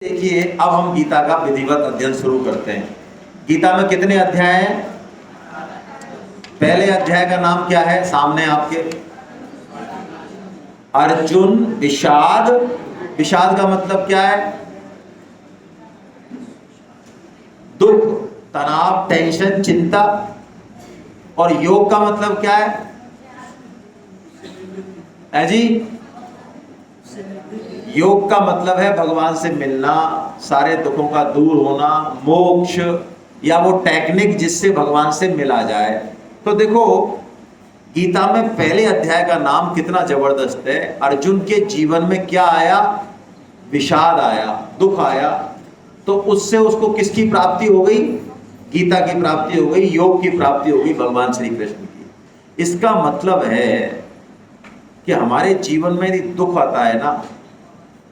देखिए, अब हम गीता का विधिवत अध्ययन शुरू करते हैं। गीता में कितने अध्याय हैं? पहले अध्याय का नाम क्या है? सामने आपके अर्जुन विषाद। विषाद का मतलब क्या है? दुख, तनाव, टेंशन, चिंता। और योग का मतलब क्या है जी? योग का मतलब है भगवान से मिलना, सारे दुखों का दूर होना, मोक्ष, या वो टेक्निक जिससे भगवान से मिला जाए। तो देखो, गीता में पहले अध्याय का नाम कितना जबरदस्त है। अर्जुन के जीवन में क्या आया? विषाद आया, दुख आया। तो उससे उसको किसकी प्राप्ति हो गई? गीता की प्राप्ति हो गई, योग की प्राप्ति हो गई, भगवान श्री कृष्ण की। इसका मतलब है कि हमारे जीवन में यदि दुख आता है ना,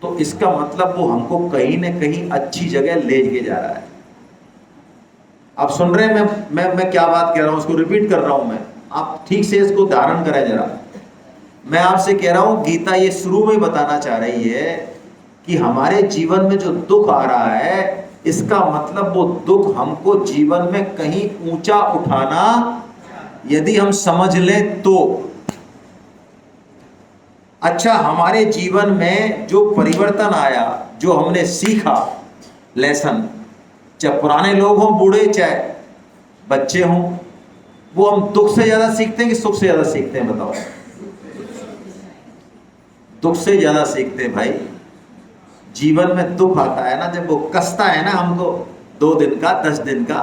तो इसका मतलब वो हमको कहीं न कहीं अच्छी जगह ले के जा रहा है। आप सुन रहे हैं मैं क्या बात कह रहा हूं? उसको रिपीट कर रहा हूं मैं, आप ठीक से इसको धारण करें जरा। मैं आपसे कह रहा हूं, गीता ये शुरू में बताना चाह रही है कि हमारे जीवन में जो दुख आ रहा है, इसका मतलब वो दुख हमको जीवन में कहीं ऊंचा उठाना यदि हम समझ लें तो। अच्छा, हमारे जीवन में जो परिवर्तन आया, जो हमने सीखा लेसन, चाहे पुराने लोग हों, बूढ़े, चाहे बच्चे हों, वो हम दुख से ज्यादा सीखते हैं कि सुख से ज्यादा सीखते हैं? बताओ। दुख से ज्यादा सीखते हैं भाई। जीवन में दुख आता है ना, जब वो कसता है ना हमको, 2 दिन का, 10 दिन का,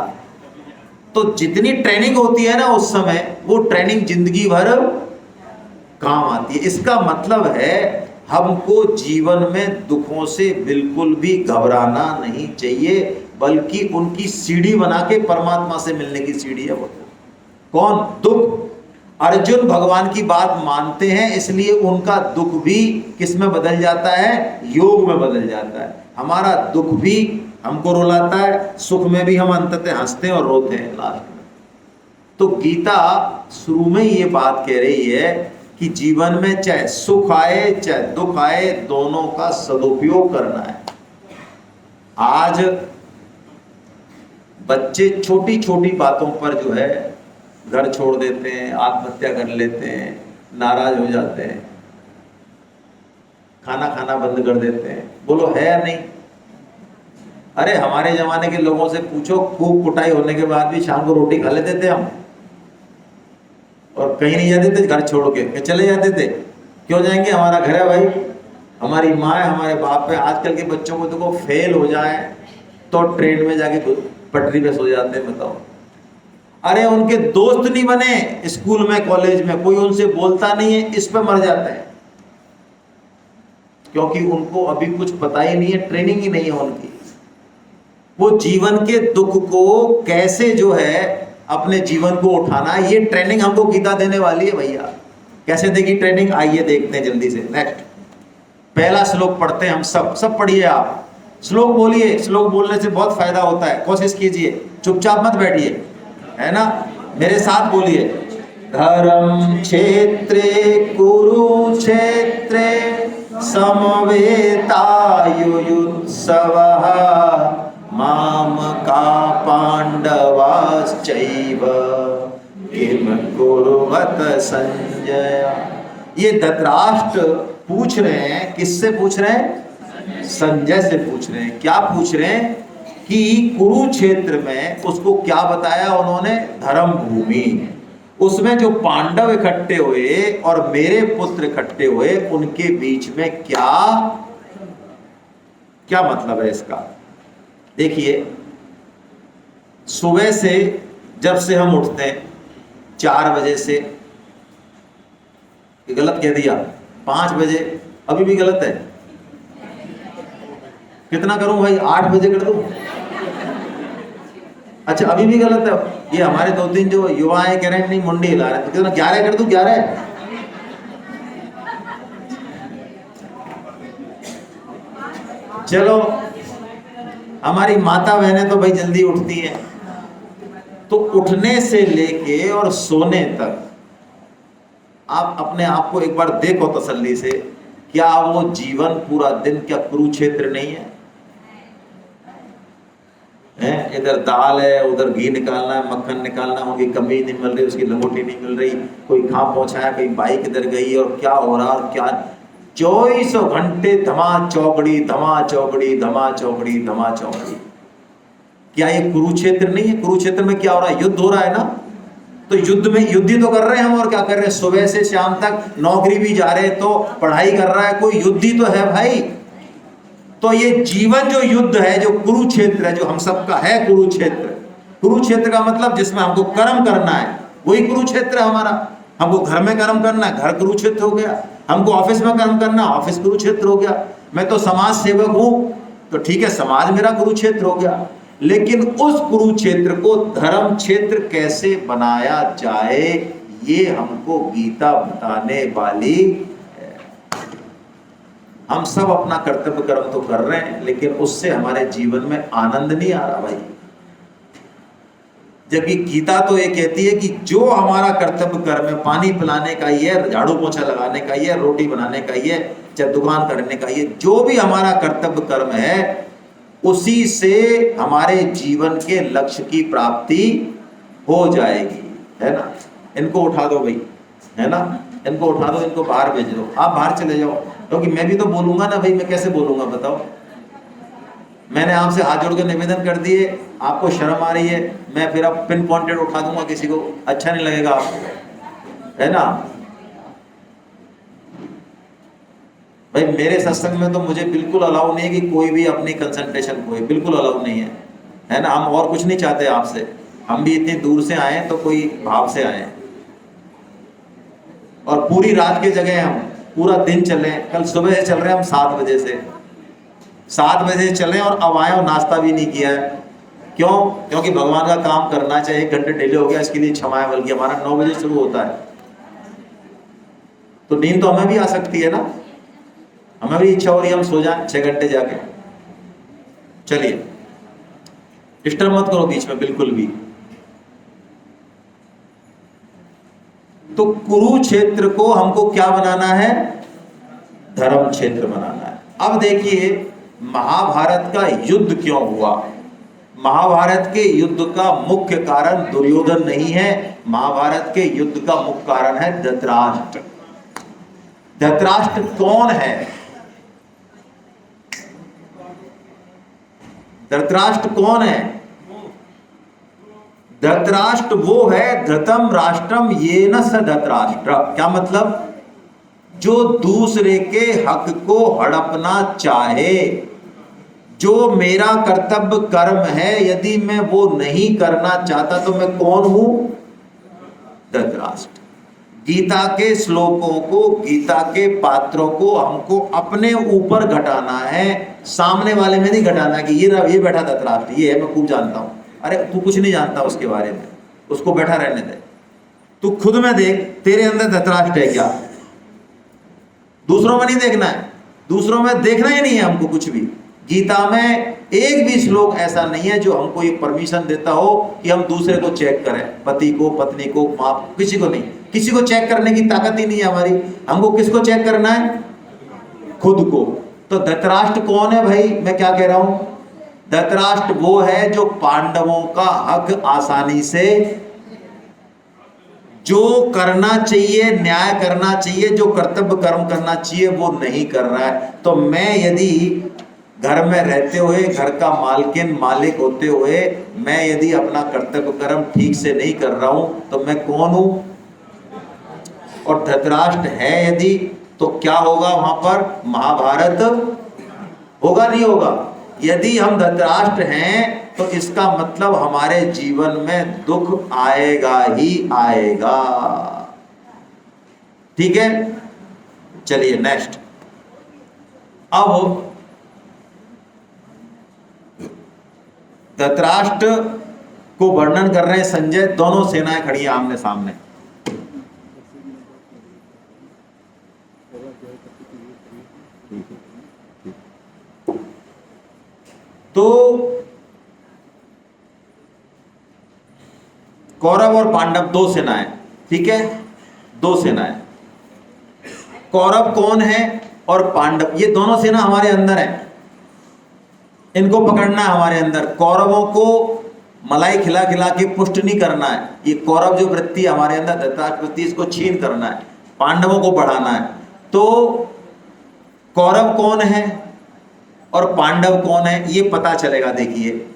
तो जितनी ट्रेनिंग होती है ना उस समय, वो ट्रेनिंग जिंदगी भर काम आती है। इसका मतलब है हमको जीवन में दुखों से बिल्कुल भी घबराना नहीं चाहिए, बल्कि उनकी सीढ़ी बना के परमात्मा से मिलने की सीढ़ी है वो। कौन? दुख। अर्जुन भगवान की बात मानते हैं, इसलिए उनका दुख भी किस में बदल जाता है? योग में बदल जाता है। हमारा दुख भी हमको रुलाता है, सुख में भी हम अंततः हंसते हैं और रोते हैं लास्ट में। तो गीता शुरू में ये बात कह रही है कि जीवन में चाहे सुख आए चाहे दुख आए, दोनों का सदुपयोग करना है। आज बच्चे छोटी छोटी बातों पर जो है घर छोड़ देते हैं, आत्महत्या कर लेते हैं, नाराज हो जाते हैं, खाना खाना बंद कर देते हैं। बोलो है या नहीं? अरे हमारे जमाने के लोगों से पूछो, खूब कुटाई होने के बाद भी शाम को रोटी खा लेते थे हम, और कहीं नहीं जाते थे घर छोड़ के चले जाते थे। क्यों जाएंगे? हमारा घर है भाई, हमारी माँ है, हमारे बाप है। आजकल के बच्चों को देखो, फेल हो जाए तो ट्रेन में जाके पटरी पे सो जाते हैं। बताओ। अरे उनके दोस्त नहीं बने स्कूल में, कॉलेज में, कोई उनसे बोलता नहीं है, इस पे मर जाते हैं, क्योंकि उनको अभी कुछ पता ही नहीं है, ट्रेनिंग ही नहीं है उनकी। वो जीवन के दुख को कैसे जो है अपने जीवन को उठाना है, ये ट्रेनिंग हमको गीता देने वाली है भैया। कैसे देगी ट्रेनिंग? आइए देखते हैं जल्दी से। नेक्स्ट, पहला श्लोक पढ़ते हैं हम सब पढ़िए आप। श्लोक बोलिए, श्लोक बोलने से बहुत फायदा होता है, कोशिश कीजिए, चुपचाप मत बैठिए, है ना? मेरे साथ बोलिए। धर्म क्षेत्रे कुरुक्षेत्रे समवेतायुयुत्सवः माम का पांडवाश्चैव किम कुर्वत संजय। ये धृतराष्ट्र पूछ रहे हैं, किससे पूछ रहे हैं? संजय से पूछ रहे हैं। क्या पूछ रहे हैं? कि कुरुक्षेत्र में उसको क्या बताया उन्होंने? धर्म भूमि। उसमें जो पांडव इकट्ठे हुए और मेरे पुत्र इकट्ठे हुए, उनके बीच में क्या क्या मतलब है इसका? देखिए, सुबह से जब से हम उठते हैं 4 बजे से, गलत कह दिया, 5 बजे, अभी भी गलत है। कितना करूं भाई? 8 बजे कर दूं? अच्छा, अभी भी गलत है। ये हमारे 2-3 जो युवा है कह रहे हैं नहीं, मुंडी हिला रहे हैं, तो कितना 11 कर दूं? 11? चलो, हमारी माता बहनें तो भाई जल्दी उठती हैं, तो उठने से लेके और सोने तक आप अपने आप को एक बार देखो तसल्ली से, क्या वो जीवन पूरा दिन क्या कुरुक्षेत्र नहीं है? है, इधर दाल है, उधर घी निकालना है, मक्खन निकालना है, उनकी कमीज नहीं मिल रही, उसकी लंगोटी नहीं मिल रही, कोई कहाँ पहुंचाया, कोई बाइक इधर गई, और क्या हो रहा और क्या। 24 घंटे धमा चौकड़ी, धमा चौकड़ी, धमा चौकड़ी, धमा चौकड़ी। क्या ये कुरुक्षेत्र नहीं है? कुरुक्षेत्र में क्या हो रहा है? युद्ध हो रहा है ना। तो युद्ध में युद्ध ही तो कर रहे हैं हम, और क्या कर रहे हैं? सुबह से शाम तक नौकरी भी जा रहे हैं, तो पढ़ाई कर रहा है, कोई युद्ध ही तो है भाई। तो ये जीवन जो युद्ध है, जो कुरुक्षेत्र है, जो हम सबका है कुरुक्षेत्र। कुरुक्षेत्र का मतलब जिसमें हमको कर्म करना है, वही कुरुक्षेत्र है हमारा। हमको घर में कर्म करना है, घर कुरुक्षेत्र हो गया। हमको ऑफिस में कर्म करना, ऑफिस कुरुक्षेत्र हो गया। मैं तो समाज सेवक हूं, तो ठीक है, समाज मेरा कुरुक्षेत्र हो गया। लेकिन उस कुरुक्षेत्र को धर्म क्षेत्र कैसे बनाया जाए, ये हमको गीता बताने वाली है। हम सब अपना कर्तव्य कर्म तो कर रहे हैं, लेकिन उससे हमारे जीवन में आनंद नहीं आ रहा भाई। जबकि गीता तो ये कहती है कि जो हमारा कर्तव्य कर्म है, पानी पिलाने का ही है, झाड़ू पोछा लगाने का ही है, रोटी बनाने का ही है, चाहे दुकान करने का ही है, जो भी हमारा कर्तव्य कर्म है, उसी से हमारे जीवन के लक्ष्य की प्राप्ति हो जाएगी, है ना। इनको उठा दो भाई, है ना, इनको उठा दो, इनको बाहर भेज दो, आप बाहर चले जाओ। क्योंकि मैं भी तो बोलूंगा ना भाई, मैं कैसे बोलूंगा बताओ। मैंने आपसे हाथ जोड़ के निवेदन कर दिए, आपको शर्म आ रही है, मैं फिर अब पिन पॉइंटेड उठा दूंगा किसी को, अच्छा नहीं लगेगा आपको, है ना भाई। मेरे सत्संग में तो मुझे बिल्कुल अलाउ नहीं है कि कोई भी अपनी कंसंट्रेशन खोए, बिल्कुल अलाउ नहीं है, है ना। हम और कुछ नहीं चाहते आपसे, हम भी इतनी दूर से आए तो कोई भाव से आए, और पूरी रात की जगह हम पूरा दिन चले। कल सुबह से चल रहे हैं हम 7 बजे से, 7 बजे से चले और अब आए और नाश्ता भी नहीं किया है। क्यों? क्योंकि भगवान का काम करना चाहिए। 1 घंटे डिले हो गया, इसके लिए क्षमा है। बल्कि हमारा 9 बजे शुरू होता है, तो नींद तो हमें भी आ सकती है ना, हमें भी इच्छा हो रही है हम सो जाएं 6 घंटे जाके। चलिए, डिस्टर्ब मत करो बीच में बिल्कुल भी। तो कुरुक्षेत्र को हमको क्या बनाना है? धर्म क्षेत्र बनाना है। अब देखिए, महाभारत का युद्ध क्यों हुआ? महाभारत के युद्ध का मुख्य कारण दुर्योधन नहीं है, महाभारत के युद्ध का मुख्य कारण है धृतराष्ट्र। धृतराष्ट्र कौन है? धृतराष्ट्र कौन है? धृतराष्ट्र वो है, धृतम राष्ट्रम येन स धृतराष्ट्र। क्या मतलब? जो दूसरे के हक को हड़पना चाहे। जो मेरा कर्तव्य कर्म है, यदि मैं वो नहीं करना चाहता तो मैं कौन हूं? धृतराष्ट्र। गीता के श्लोकों को, गीता के पात्रों को हमको अपने ऊपर घटाना है, सामने वाले में नहीं घटाना कि ये बैठा धृतराष्ट्र, ये है, मैं खूब जानता हूं। अरे तू कुछ नहीं जानता उसके बारे में, उसको बैठा रहने दे। तू खुद में देख, तेरे अंदर धृतराष्ट्र है क्या? दूसरों में नहीं देखना है, दूसरों में देखना ही नहीं है हमको कुछ भी। गीता में एक भी श्लोक ऐसा नहीं है जो हमको ये परमिशन देता हो कि हम दूसरे को चेक करें, पति को, पत्नी को, माँ, किसी को नहीं। किसी को चेक करने की ताकत ही नहीं है हमारी। हमको किसको चेक करना है? खुद को। तो धृतराष्ट्र कौन है भाई? मैं क्या कह रहा हूं? धृतराष्ट्र वो है जो पांडवों का हक आसानी से, जो करना चाहिए, न्याय करना चाहिए, जो कर्तव्य कर्म करना चाहिए, वो नहीं कर रहा है। तो मैं यदि घर में रहते हुए, घर का मालकिन मालिक होते हुए, मैं यदि अपना कर्तव्य कर्म ठीक से नहीं कर रहा हूं तो मैं कौन हूं? और धृतराष्ट्र है यदि, तो क्या होगा वहां पर? महाभारत होगा नहीं होगा? यदि हम धृतराष्ट्र हैं तो इसका मतलब हमारे जीवन में दुख आएगा ही आएगा। ठीक है, चलिए नेक्स्ट। अब धृतराष्ट्र को वर्णन कर रहे हैं संजय। दोनों सेनाएं खड़ी हैं आमने सामने। तो कौरव और पांडव दो सेनाएं, ठीक है, दो सेनाएं। कौरव कौन है और पांडव, ये दोनों सेना हमारे अंदर है। इनको पकड़ना है हमारे अंदर। कौरवों को मलाई खिला खिला के पुष्ट नहीं करना है। ये कौरव जो वृत्ति हमारे अंदर धृतराष्ट्र वृत्ति, इसको छीन करना है, पांडवों को बढ़ाना है। तो कौरव कौन है और पांडव कौन है ये पता चलेगा। देखिए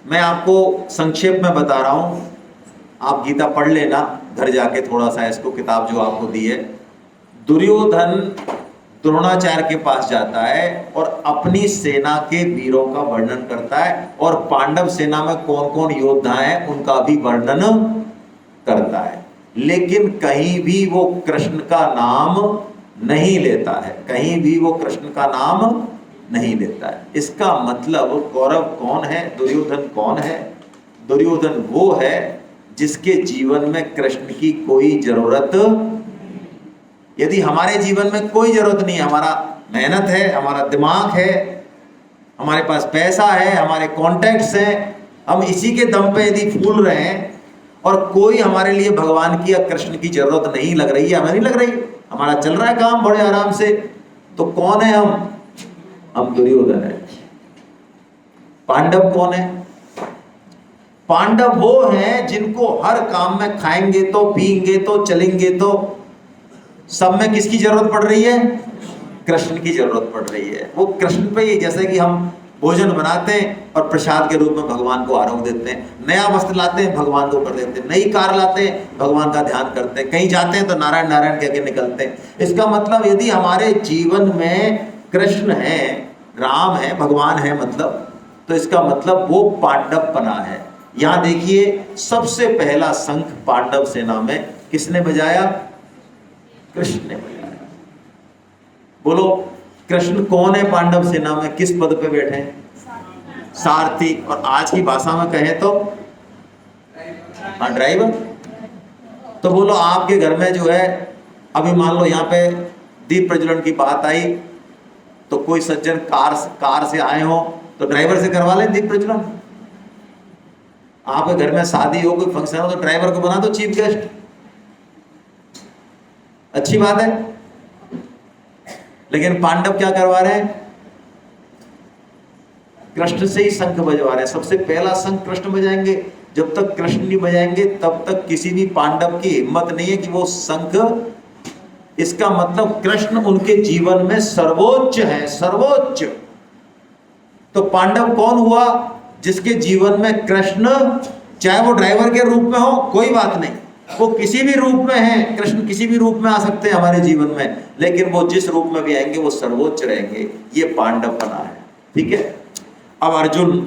मैं आपको संक्षेप में बता रहा हूं, आप गीता पढ़ लेना घर जाके थोड़ा सा, इसको किताब जो आपको दी है। दुर्योधन द्रोणाचार्य के पास जाता है और अपनी सेना के वीरों का वर्णन करता है और पांडव सेना में कौन कौन योद्धा हैं उनका भी वर्णन करता है, लेकिन कहीं भी वो कृष्ण का नाम नहीं लेता है, कहीं भी वो कृष्ण का नाम नहीं लेता है। इसका मतलब कौरव कौन है, दुर्योधन कौन है? दुर्योधन वो है जिसके जीवन में कृष्ण की कोई जरूरत, यदि हमारे जीवन में कोई जरूरत नहीं है, हमारा मेहनत है, हमारा दिमाग है, हमारे पास पैसा है, हमारे कॉन्टैक्ट्स हैं, हम इसी के दम पे यदि फूल रहे हैं और कोई हमारे लिए भगवान की या कृष्ण की जरूरत नहीं लग रही है, हमें नहीं लग रही, हमारा चल रहा है काम बड़े आराम से, तो कौन है हम दुर्योधन है। पांडव कौन है? पांडव वो हैं जिनको हर काम में खाएंगे तो पिएंगे तो चलेंगे तो सब में किसकी जरूरत पड़ रही है? कृष्ण की जरूरत पड़ रही है। वो कृष्ण पे ही, जैसे कि हम भोजन बनाते हैं और प्रसाद के रूप में भगवान को आरोग्य देते हैं, नया वस्त्र लाते हैं भगवान को कर देते हैं, नई कार लाते हैं भगवान का ध्यान करते हैं, कहीं जाते हैं तो नारायण नारायण कह के निकलते हैं। इसका मतलब यदि हमारे जीवन में कृष्ण है, राम है, भगवान है, मतलब तो इसका मतलब वो पांडवपना है। यहां देखिए सबसे पहला शंख पांडव सेना में किसने बजाया? कृष्ण ने बजाया। बोलो कृष्ण कौन है पांडव सेना में, किस पद पे बैठे हैं? सारथी। और आज की भाषा में कहें तो ड्राइवर। तो बोलो आपके घर में जो है, अभी मान लो यहाँ पे दीप प्रज्वलन की बात आई तो कोई सज्जन कार से आए हो तो ड्राइवर से करवा लें दीप प्रज्वलन। आपके घर में शादी हो, कोई फंक्शन हो तो ड्राइवर को बना दो चीफ गेस्ट, अच्छी बात है। लेकिन पांडव क्या करवा रहे हैं? कृष्ण से ही शंख बजवा रहे हैं। सबसे पहला शंख कृष्ण बजाएंगे। जब तक कृष्ण नहीं बजाएंगे तब तक किसी भी पांडव की हिम्मत नहीं है कि वो शंख, इसका मतलब कृष्ण उनके जीवन में सर्वोच्च है, सर्वोच्च। तो पांडव कौन हुआ? जिसके जीवन में कृष्ण, चाहे वो ड्राइवर के रूप में हो कोई बात नहीं, वो किसी भी रूप में है, कृष्ण किसी भी रूप में आ सकते हैं हमारे जीवन में, लेकिन वो जिस रूप में भी आएंगे वो सर्वोच्च रहेंगे। ये पांडवपना है, ठीक है। अब अर्जुन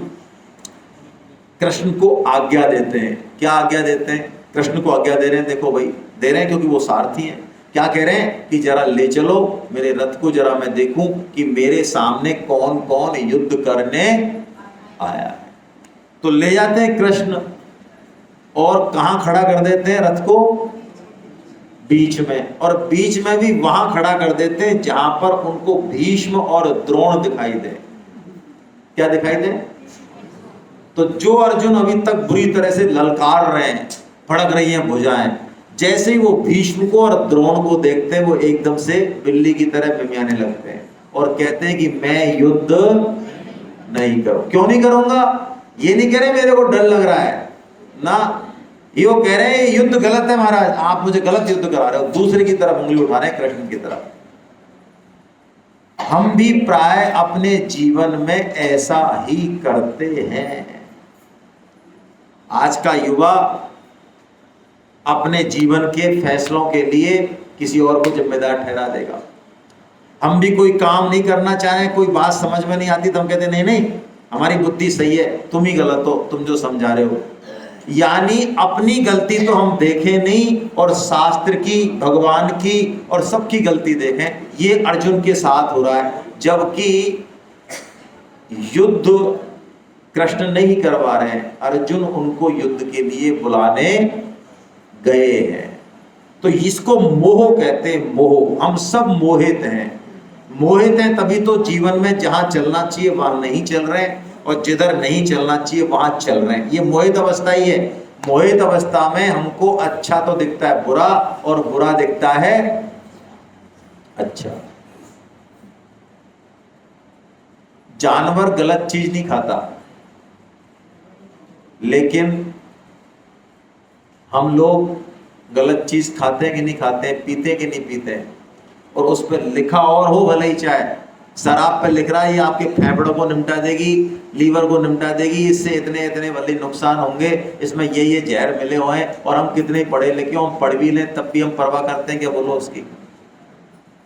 कृष्ण को आज्ञा देते हैं। क्या आज्ञा देते हैं? कृष्ण को आज्ञा दे रहे हैं, देखो भाई दे रहे हैं क्योंकि वो सारथी हैं। क्या कह रहे हैं कि जरा ले चलो मेरे रथ को, जरा मैं देखूं कि मेरे सामने कौन कौन युद्ध करने आया है। तो ले जाते हैं कृष्ण और कहां खड़ा कर देते हैं रथ को? बीच में। और बीच में भी वहां खड़ा कर देते हैं जहां पर उनको भीष्म और द्रोण दिखाई दे। क्या दिखाई दे? तो जो अर्जुन अभी तक बुरी तरह से ललकार रहे हैं, फड़क रही हैं भुजाएं, जैसे ही वो भीष्म को और द्रोण को देखते हैं वो एकदम से बिल्ली की तरह मिमियाने लगते हैं और कहते हैं कि मैं युद्ध नहीं करूं। क्यों नहीं करूंगा? ये नहीं कह रहे मेरे को डर लग रहा है ना, ये वो कह रहे हैं युद्ध गलत है महाराज, आप मुझे गलत युद्ध करा रहे हो, दूसरे की तरफ उंगली उठा रहे हैं कृष्ण की तरफ। हम भी प्राय अपने जीवन में ऐसा ही करते हैं। आज का युवा अपने जीवन के फैसलों के लिए किसी और को जिम्मेदार ठहरा देगा। हम भी कोई काम नहीं करना चाहें, कोई बात समझ में नहीं आती तो हम कहते नहीं नहीं हमारी बुद्धि सही है, तुम ही गलत हो, तुम जो समझा रहे हो। यानी अपनी गलती तो हम देखें नहीं और शास्त्र की, भगवान की और सबकी गलती देखें। ये अर्जुन के साथ हो रहा है, जबकि युद्ध कृष्ण नहीं करवा रहे हैं, अर्जुन उनको युद्ध के लिए बुलाने गए हैं। तो इसको मोह कहते हैं, मोह। हम सब मोहित हैं, मोहित हैं तभी तो जीवन में जहां चलना चाहिए वहां नहीं चल रहे हैं और जिधर नहीं चलना चाहिए वहां चल रहे हैं। ये मोहित अवस्था ही है। मोहित अवस्था में हमको अच्छा तो दिखता है बुरा और बुरा दिखता है अच्छा। जानवर गलत चीज नहीं खाता, लेकिन हम लोग गलत चीज खाते हैं कि नहीं खाते हैं, पीते हैं कि नहीं पीते हैं, और उस पर लिखा और हो भले ही चाहे शराब पे लिख रहा है ये आपके फेफड़ों को निपटा देगी, लीवर को निपटा देगी, इससे इतने इतने भले नुकसान होंगे, इसमें ये जहर मिले हुए हैं, और हम कितने पढ़े लिखे हो, हम पढ़ भी लें तब भी हम परवाह करते हैं क्या बोलो उसकी,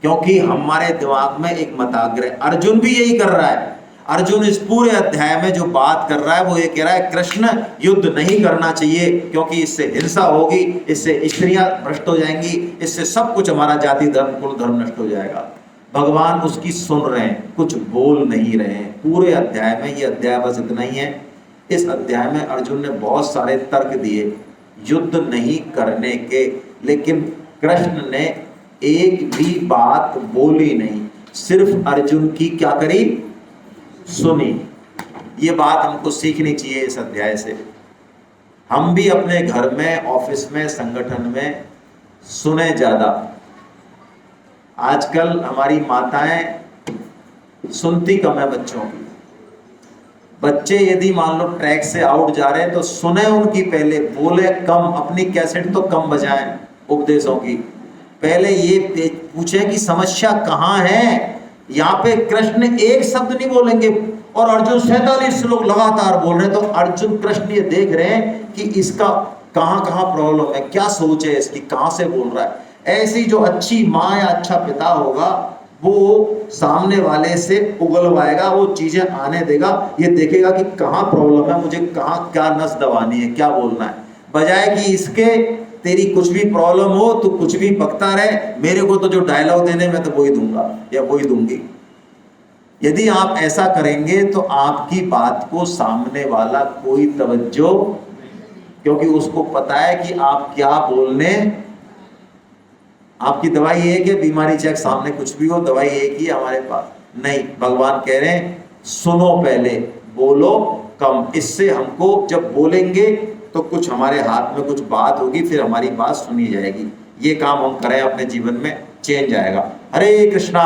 क्योंकि हमारे दिमाग में एक मताग्रह। अर्जुन भी यही कर रहा है। अर्जुन इस पूरे अध्याय में जो बात कर रहा है वो ये कह रहा है कृष्ण युद्ध नहीं करना चाहिए, क्योंकि इससे हिंसा होगी, इससे स्त्रियां भ्रष्ट हो जाएंगी, इससे सब कुछ हमारा जाति धर्म कुल धर्म नष्ट हो जाएगा। भगवान उसकी सुन रहे हैं, कुछ बोल नहीं रहे हैं पूरे अध्याय में। ये अध्याय बस इतना ही है। इस अध्याय में अर्जुन ने बहुत सारे तर्क दिए युद्ध नहीं करने के, लेकिन कृष्ण ने एक भी बात बोली नहीं, सिर्फ अर्जुन की क्या करी, सुनी। ये बात हमको सीखनी चाहिए इस अध्याय से। हम भी अपने घर में, ऑफिस में, संगठन में सुने ज्यादा। आजकल हमारी माताएं सुनती कम है बच्चों की। बच्चे यदि मान लो ट्रैक से आउट जा रहे हैं तो सुने उनकी, पहले बोले कम, अपनी कैसेट तो कम बजाएं उपदेशों की, पहले ये पूछे कि समस्या कहाँ है। यहाँ पे कृष्ण एक शब्द नहीं बोलेंगे और अर्जुन 47 श्लोक लगातार बोल रहे हैं, तो अर्जुन कृष्ण ये देख रहे हैं कि इसका कहाँ कहाँ प्रॉब्लम है, क्या सोच है इसकी, कहाँ से बोल रहा है। ऐसी जो अच्छी माँ या अच्छा पिता होगा वो सामने वाले से उगलवाएगा, वो चीजें आने देगा, ये देखेगा कि कहाँ प्रॉब्लम है, मुझे कहाँ क्या नस दबानी है, क्या बोलना है, बजाय कि इसके तेरी कुछ भी प्रॉब्लम हो तो कुछ भी बकता रहे, मेरे को तो जो डायलॉग देने में तो वही दूंगा या वही दूंगी। यदि आप ऐसा करेंगे तो आपकी बात को सामने वाला कोई तवज्जो, क्योंकि उसको पता है कि आप क्या बोलने, आपकी दवाई एक है, बीमारी चेक सामने कुछ भी हो, दवाई एक ही है हमारे पास। नहीं, भगवान कह रहे हैं सुनो पहले, बोलो कम। इससे हमको जब बोलेंगे तो कुछ हमारे हाथ में कुछ बात होगी, फिर हमारी बात सुनी जाएगी। ये काम हम करें अपने जीवन में, चेंज आएगा। हरे कृष्णा।